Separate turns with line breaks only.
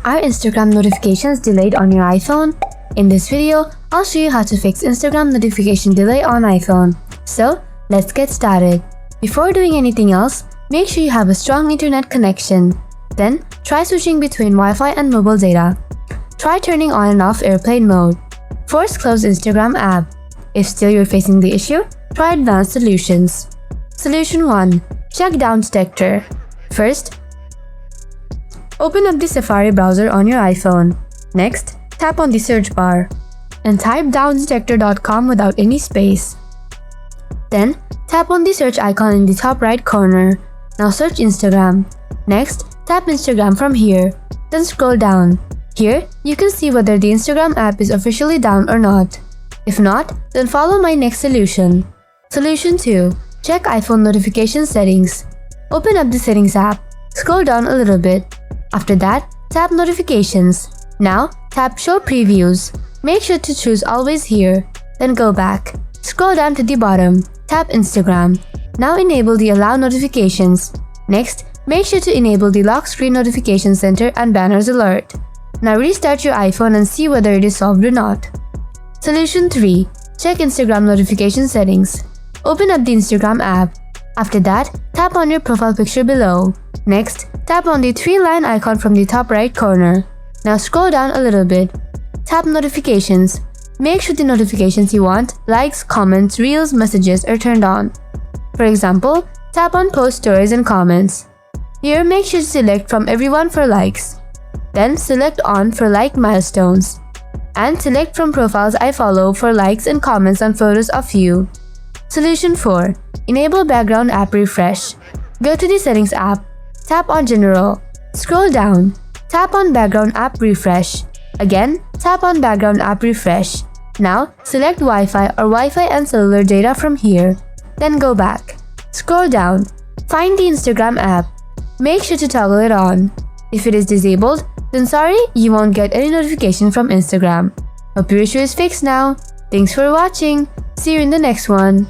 Are Instagram notifications delayed on your iPhone? In this video, I'll show you how to fix Instagram notification delay on iPhone. So, let's get started. Before doing anything else, make sure you have a strong internet connection. Then, try switching between Wi-Fi and mobile data. Try turning on and off airplane mode. Force close Instagram app. If still you're facing the issue, try advanced solutions. Solution 1. Check down detector. First, open up the Safari browser on your iPhone. Next, tap on the search bar and type downdetector.com without any space. Then, tap on the search icon in the top right corner. Now search Instagram. Next, tap Instagram from here. Then scroll down. Here, you can see whether the Instagram app is officially down or not. If not, then follow my next solution. Solution 2. Check iPhone notification settings. Open up the settings app. Scroll down a little bit. After that, tap notifications. Now, tap show previews. Make sure to choose always here. Then go back. Scroll down to the bottom. Tap Instagram. Now enable the allow notifications. Next, make sure to enable the lock screen notification center and banners alert. Now restart your iPhone and see whether it is solved or not. Solution 3. Check Instagram notification settings. Open up the Instagram app. After that, tap on your profile picture below. Next, tap on the 3-line icon from the top right corner. Now scroll down a little bit. Tap notifications. Make sure the notifications you want, likes, comments, reels, messages are turned on. For example, tap on post stories and comments. Here, make sure to select from everyone for likes. Then select on for like milestones. And select from profiles I follow for likes and comments on photos of you. Solution 4. Enable background app refresh. Go to the settings app. Tap on general. Scroll down. Tap on background app refresh. Again, tap on background app refresh. Now, select Wi-Fi or Wi-Fi and cellular data from here. Then go back. Scroll down. Find the Instagram app. Make sure to toggle it on. If it is disabled, then sorry, you won't get any notification from Instagram. Hope your issue is fixed now. Thanks for watching. See you in the next one.